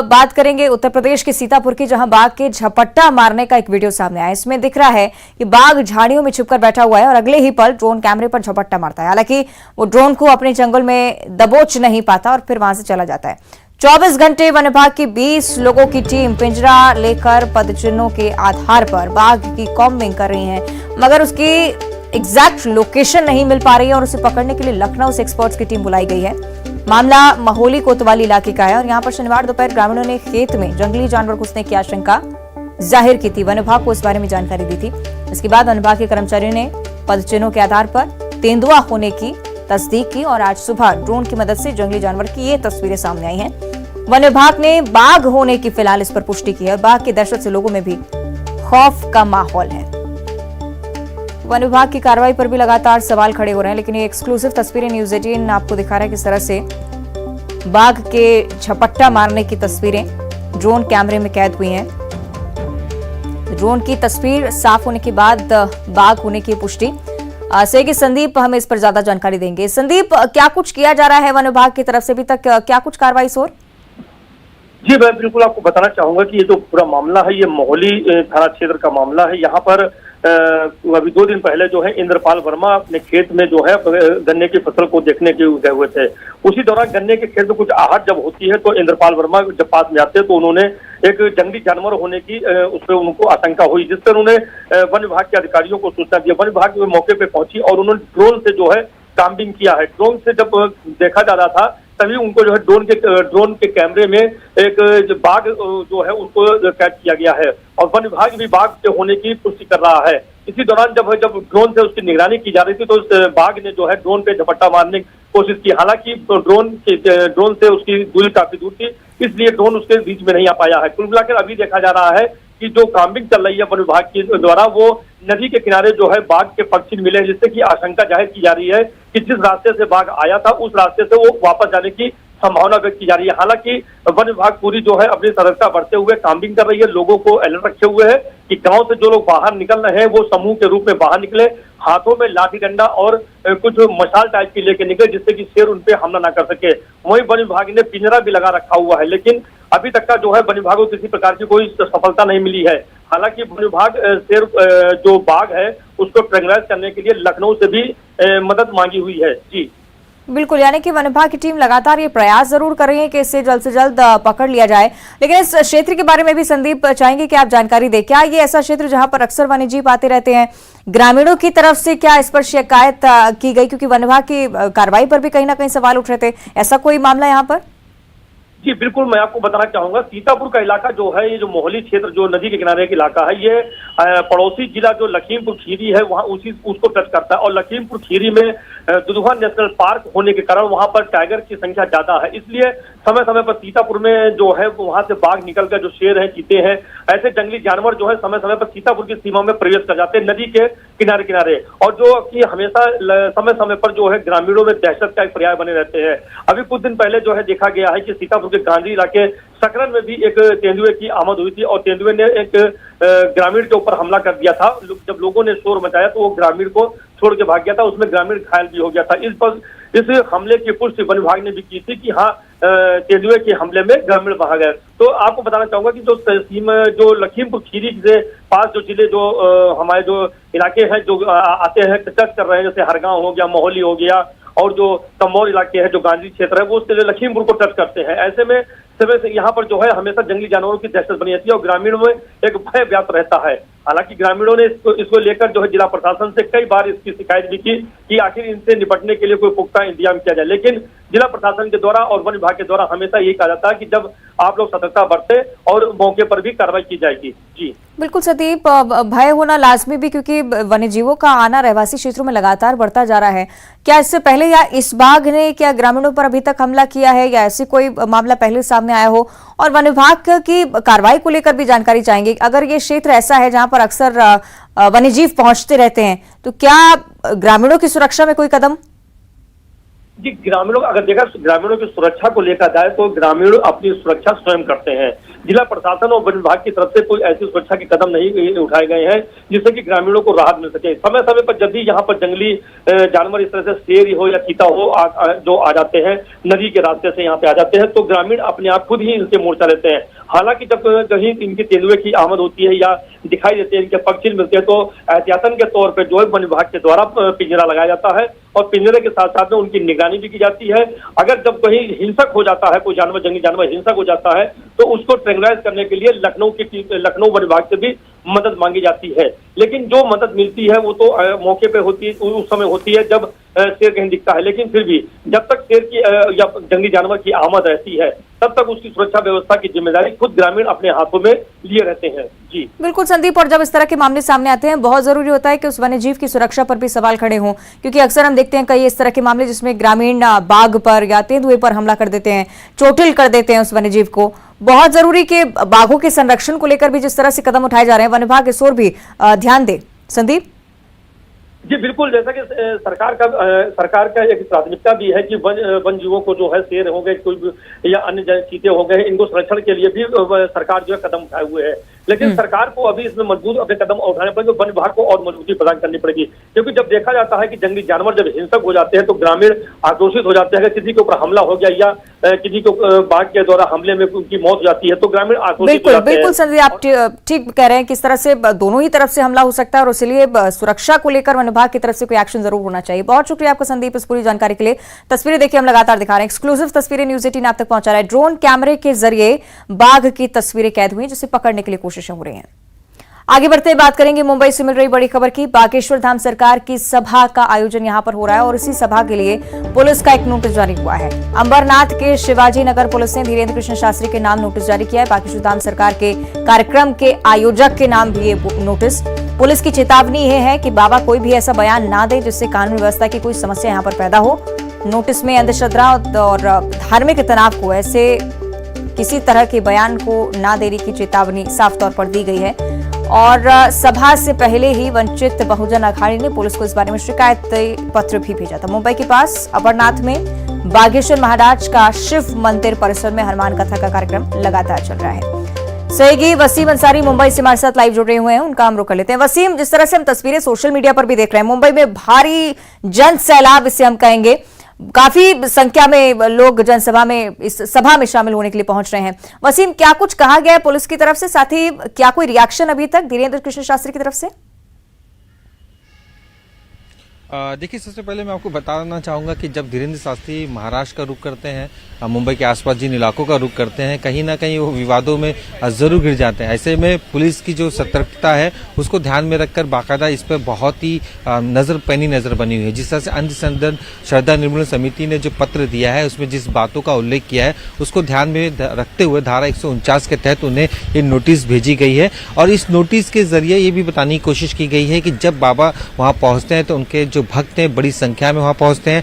बात करेंगे उत्तर प्रदेश के सीतापुर की, जहां बाघ के झपट्टा मारने का एक वीडियो सामने आया। इसमें दिख रहा है कि बाघ झाड़ियों में छिपकर बैठा हुआ है और अगले ही पल ड्रोन कैमरे पर झपट्टा मारता है। हालांकि वो ड्रोन को अपने जंगल में दबोच नहीं पाता और फिर वहां से चला जाता है। 24 घंटे वन विभाग की 20 लोगों की टीम पिंजरा लेकर पदचिन्हों के आधार पर बाघ की कॉम्बिंग कर रही है, मगर उसकी एग्जैक्ट लोकेशन नहीं मिल पा रही है और उसे पकड़ने के लिए लखनऊ से एक्सपर्ट्स की टीम बुलाई गई है। मामला महोली कोतवाली इलाके का है और यहां पर शनिवार दोपहर ग्रामीणों ने खेत में जंगली जानवर घुसने की आशंका जाहिर की थी। वन विभाग को इस बारे में जानकारी दी थी। इसके बाद वन विभाग के कर्मचारियों ने पदचिन्हों के आधार पर तेंदुआ होने की तस्दीक की और आज सुबह ड्रोन की मदद से जंगली जानवर की ये तस्वीरें सामने आई हैं। वन विभाग ने बाघ होने की फिलहाल इस पर पुष्टि की है और बाघ की दहशत से लोगों में भी खौफ का माहौल है। वन विभाग की कार्रवाई पर भी लगातार सवाल खड़े हो रहे हैं, लेकिन ये एक्सक्लूसिव तस्वीरें न्यूज 18 आपको दिखा रहा है किस तरह से बाघ के झपट्टा मारने की तस्वीरें ड्रोन कैमरे में कैद हुई हैं। ड्रोन की तस्वीर साफ होने के बाद बाघ होने की पुष्टि सहयोगी संदीप हमें इस पर ज्यादा जानकारी देंगे। संदीप, क्या कुछ किया जा रहा है वन विभाग की तरफ से अभी तक, क्या कुछ कार्रवाई हो? जी, मैं बिल्कुल आपको बताना चाहूंगा कि ये जो पूरा मामला है ये मोहली थाना क्षेत्र का मामला है। यहाँ पर अभी 2 दिन पहले जो है इंद्रपाल वर्मा अपने खेत में जो है गन्ने की फसल को देखने के गए हुए थे। उसी दौरान गन्ने के खेत में कुछ आहट जब होती है तो इंद्रपाल वर्मा जब पास में आते हैं तो उन्होंने एक जंगली जानवर होने की उस पर उनको आशंका हुई, जिस पर उन्होंने वन विभाग के अधिकारियों को सूचना दी। वन विभाग मौके पर पहुंची और उन्होंने ड्रोन से जो है कॉम्बिंग किया है। ड्रोन से जब देखा जा रहा था तभी उनको जो है ड्रोन के कैमरे में एक बाघ जो है उनको कैद किया गया है और वन विभाग भी बाघ के होने की पुष्टि कर रहा है। इसी दौरान जब ड्रोन से उसकी निगरानी की जा रही थी तो उस बाघ ने जो है ड्रोन पे झपट्टा मारने की कोशिश की। हालांकि ड्रोन से उसकी दूरी काफी दूर थी, इसलिए ड्रोन उसके बीच में नहीं आ पाया है। कुल मिलाकर अभी देखा जा रहा है कि जो कॉम्बिंग चल रही है वन विभाग के द्वारा वो नदी के किनारे जो है बाघ के पक्षी मिले, जिससे कि आशंका जाहिर की जा रही है कि जिस रास्ते से बाघ आया था उस रास्ते से वो वापस जाने की संभावना व्यक्त की जा रही है। हालांकि वन विभाग पूरी जो है अपनी सतर्कता बढ़ते हुए कॉम्बिंग कर रही है, लोगों को अलर्ट रखे हुए है कि गांव से जो लोग बाहर निकल रहे हैं वो समूह के रूप में बाहर निकले, हाथों में लाठी डंडा और कुछ मशाल टाइप की लेके निकले, जिससे कि शेर उन पे हमला ना कर सके। वहीं वन विभाग ने पिंजरा भी लगा रखा हुआ है, लेकिन अभी तक का जो है वन विभाग को किसी प्रकार की कोई सफलता नहीं मिली है। हालांकि वन विभाग शेर जो बाघ है उसको ट्रैंगलाइज करने के लिए लखनऊ से भी मदद मांगी हुई है। जी बिल्कुल, यानी कि वन विभाग की टीम लगातार ये प्रयास जरूर कर रही है कि इससे जल्द से जल्द पकड़ लिया जाए। लेकिन इस क्षेत्र के बारे में भी संदीप चाहेंगे कि आप जानकारी दें। क्या ये ऐसा क्षेत्र जहां पर अक्सर वन्यजीव आते रहते हैं? ग्रामीणों की तरफ से क्या इस पर शिकायत की गई? क्योंकि वन विभाग की कार्रवाई पर भी कहीं ना कहीं सवाल उठ रहे थे। ऐसा कोई मामला यहाँ पर? जी बिल्कुल, मैं आपको बताना चाहूंगा सीतापुर का इलाका जो है, ये जो मोहली क्षेत्र जो नदी के किनारे का इलाका है, ये पड़ोसी जिला जो लखीमपुर खीरी है वहाँ उसको टच करता है और लखीमपुर खीरी में दुधुआ नेशनल पार्क होने के कारण वहाँ पर टाइगर की संख्या ज्यादा है। इसलिए समय समय पर सीतापुर में जो है वहाँ से बाघ निकलकर जो शेर है, चीते हैं, ऐसे जंगली जानवर जो है समय समय पर सीतापुर की सीमा में प्रवेश कर जाते हैं नदी के किनारे किनारे, और जो कि हमेशा समय समय पर जो है ग्रामीणों में दहशत का एक पर्याय बने रहते हैं। अभी कुछ दिन पहले जो है देखा गया है कि सीतापुर के गांधी इलाके सकरन में भी एक तेंदुए की आमद हुई थी और तेंदुए ने एक ग्रामीण के ऊपर हमला कर दिया था। जब लोगों ने शोर मचाया तो वो ग्रामीण को छोड़ के भाग गया था, उसमें ग्रामीण घायल भी हो गया था। इस हमले की पुष्टि वन विभाग ने भी की थी कि हाँ तेंदुए के हमले में ग्रामीण भाग गए। तो आपको बताना चाहूंगा कि जो लखीमपुर खीरी से पास जो जिले जो हमारे जो इलाके हैं जो आते हैं टच कर रहे हैं, जैसे हरगांव हो गया, मोहली हो गया और जो तमौर इलाके हैं जो गांधी क्षेत्र है वो उसके लिए लखीमपुर को टच करते हैं। ऐसे में समय से यहाँ पर जो है हमेशा जंगली जानवरों की दहशत बनी रहती है और ग्रामीणों में एक भय व्याप्त रहता है। हालांकि ग्रामीणों ने इसको लेकर जो है जिला प्रशासन से कई बार इसकी शिकायत भी की कि आखिर इनसे निपटने के लिए कोई पुख्ता इंतजाम किया जाए, लेकिन जिला प्रशासन के द्वारा और वन विभाग के द्वारा हमेशा यही कहा जाता है कि जब आप लोग सतर्कता बरते और मौके पर भी कार्रवाई की जाएगी। जी बिल्कुल संदीप, भय होना लाजमी भी, क्योंकि वन्यजीवों का आना रहवासी क्षेत्रों में लगातार बढ़ता जा रहा है। क्या इससे पहले या इस बाघ ने क्या ग्रामीणों पर अभी तक हमला किया है या ऐसी कोई मामला पहले सामने आया हो? और वन विभाग की कार्रवाई को लेकर भी जानकारी चाहेंगे। अगर ये क्षेत्र ऐसा है जहां पर अक्सर वन्यजीव पहुंचते रहते हैं तो क्या ग्रामीणों की सुरक्षा में कोई कदम? जी, ग्रामीणों अगर देखा ग्रामीणों की सुरक्षा को लेकर जाए तो ग्रामीण अपनी सुरक्षा स्वयं करते हैं। जिला प्रशासन और वन विभाग की तरफ से कोई ऐसी सुरक्षा के कदम नहीं उठाए गए हैं जिससे कि ग्रामीणों को राहत मिल सके। समय समय पर जब भी यहाँ पर जंगली जानवर इस तरह से शेर हो या चीता हो जो आ जाते हैं नदी के रास्ते से यहाँ पे आ जाते हैं तो ग्रामीण अपने आप खुद ही इनसे मोर्चा लेते हैं। हालांकि जब कहीं इनके तेंदुए की आमद होती है या दिखाई देते हैं, इनके पक्षी मिलते हैं तो एहतियातन के तौर पर जो है वन विभाग के द्वारा पिंजरा लगाया जाता है और पिंजरे के साथ साथ में उनकी निगरानी भी की जाती है। अगर जब कहीं हिंसक हो जाता है, कोई जानवर जंगली जानवर हिंसक हो जाता है तो उसको ट्रैंक्विलाइज करने के लिए लखनऊ वन विभाग से भी मदद मांगी जाती है। लेकिन जो मदद मिलती है वो तो मौके पे होती है, उस समय होती है जब शेर कहीं दिखता है। लेकिन फिर भी जब तक शेर की या जंगली जानवर की आमद रहती है तब तक उसकी सुरक्षा व्यवस्था की जिम्मेदारी खुद ग्रामीण अपने हाथों में लिए रहते हैं। जी बिल्कुल संदीप, और जब इस तरह के मामले सामने आते हैं बहुत जरूरी होता है कि उस वन्यजीव की सुरक्षा पर भी सवाल खड़े हों, क्योंकि अक्सर हम देखते हैं कई इस तरह के मामले जिसमें ग्रामीण बाघ पर या तेंदुए पर हमला कर देते हैं, चोटिल कर देते हैं उस वन्यजीव को। बहुत जरूरी कि बाघों के संरक्षण को लेकर भी जिस तरह से कदम उठाए जा रहे हैं वन विभाग इस ओर भी ध्यान दे। संदीप जी बिल्कुल, जैसा कि सरकार का एक प्राथमिकता भी है कि वन जीवों को जो है शेर हो गए कोई या अन्य चीते हो गए इनको संरक्षण के लिए भी सरकार जो है कदम उठाए हुए है। लेकिन सरकार को अभी इसमें मजबूत अपने कदम उठाने पड़ेंगे, वन विभाग को और मजबूती प्रदान करनी पड़ेगी। क्योंकि जब देखा जाता है कि जंगली जानवर जब हिंसक हो जाते हैं तो ग्रामीण आक्रोशित हो जाते हैं। अगर किसी के ऊपर हमला हो गया या किसी को बाघ के द्वारा हमले में उनकी मौत हो जाती है तो ग्रामीण आक्रोशित हो जाते हैं। बिल्कुल संदीप, आप ठीक कह रहे हैं। किस तरह से दोनों ही तरफ से हमला हो सकता है और इसलिए सुरक्षा को लेकर वन विभाग की तरफ से कोई एक्शन जरूर होना चाहिए। बहुत शुक्रिया आपका संदीप इस पूरी जानकारी के लिए। तस्वीरें देखिए हम लगातार दिखा रहे हैं, एक्सक्लूसिव तस्वीरें न्यूज 18 आप तक पहुंचा रहा है। ड्रोन कैमरे के जरिए बाघ की तस्वीरें कैद हुई जिसे पकड़ने के लिए कोशिशें हो रही हैं। आगे बढ़ते बात करेंगे मुंबई से मिल रही बड़ी खबर की। बागेश्वर धाम सरकार की सभा का आयोजन यहां पर हो रहा है और इसी सभा के लिए पुलिस का एक नोटिस जारी हुआ है। अंबरनाथ के शिवाजी नगर पुलिस ने धीरेन्द्र कृष्ण शास्त्री के नाम नोटिस जारी किया है। बागेश्वर धाम सरकार के कार्यक्रम के आयोजक के नाम भी ये नोटिस। पुलिस की चेतावनी ये है कि बाबा कोई भी ऐसा बयान ना दे जिससे कानून व्यवस्था की कोई समस्या यहां पर पैदा हो। नोटिस में अंधश्रद्धा और धार्मिक तनाव को ऐसे किसी तरह के बयान को ना देने की चेतावनी साफ तौर पर दी गई है। और सभा से पहले ही वंचित बहुजन अघाड़ी ने पुलिस को इस बारे में शिकायत पत्र भी भेजा था। मुंबई के पास अमरनाथ में बागेश्वर महाराज का शिव मंदिर परिसर में हनुमान कथा का कार्यक्रम लगातार चल रहा है। सहयोगी वसीम अंसारी मुंबई से हमारे साथ लाइव जुड़ रहे हुए हैं, उनका हम रुख कर लेते हैं। वसीम, जिस तरह से हम तस्वीरें सोशल मीडिया पर भी देख रहे हैं, मुंबई में भारी जन सैलाब इसे हम कहेंगे, काफी संख्या में लोग जनसभा में इस सभा में शामिल होने के लिए पहुंच रहे हैं। वसीम, क्या कुछ कहा गया है पुलिस की तरफ से, साथ ही क्या कोई रिएक्शन अभी तक धीरेन्द्र कृष्ण शास्त्री की तरफ से? देखिए, सबसे पहले मैं आपको बताना चाहूंगा कि जब धीरेन्द्र शास्त्री महाराष्ट्र का रुख करते हैं, मुंबई के आसपास जिन इलाकों का रुख करते हैं, कहीं ना कहीं वो विवादों में जरूर गिर जाते हैं। ऐसे में पुलिस की जो सतर्कता है उसको ध्यान में रखकर बाकायदा इस पर बहुत ही पैनी नजर बनी हुई है। जिस तरह से अंध श्रद्धा निर्मूलन समिति ने जो पत्र दिया है उसमें जिस बातों का उल्लेख किया है उसको ध्यान में रखते हुए धारा 149 के तहत उन्हें ये नोटिस भेजी गई है। और इस नोटिस के जरिए ये भी बताने की कोशिश की गई है कि जब बाबा वहां पहुंचते हैं तो उनके जो भक्त हैं बड़ी संख्या में वहां पहुंचते हैं।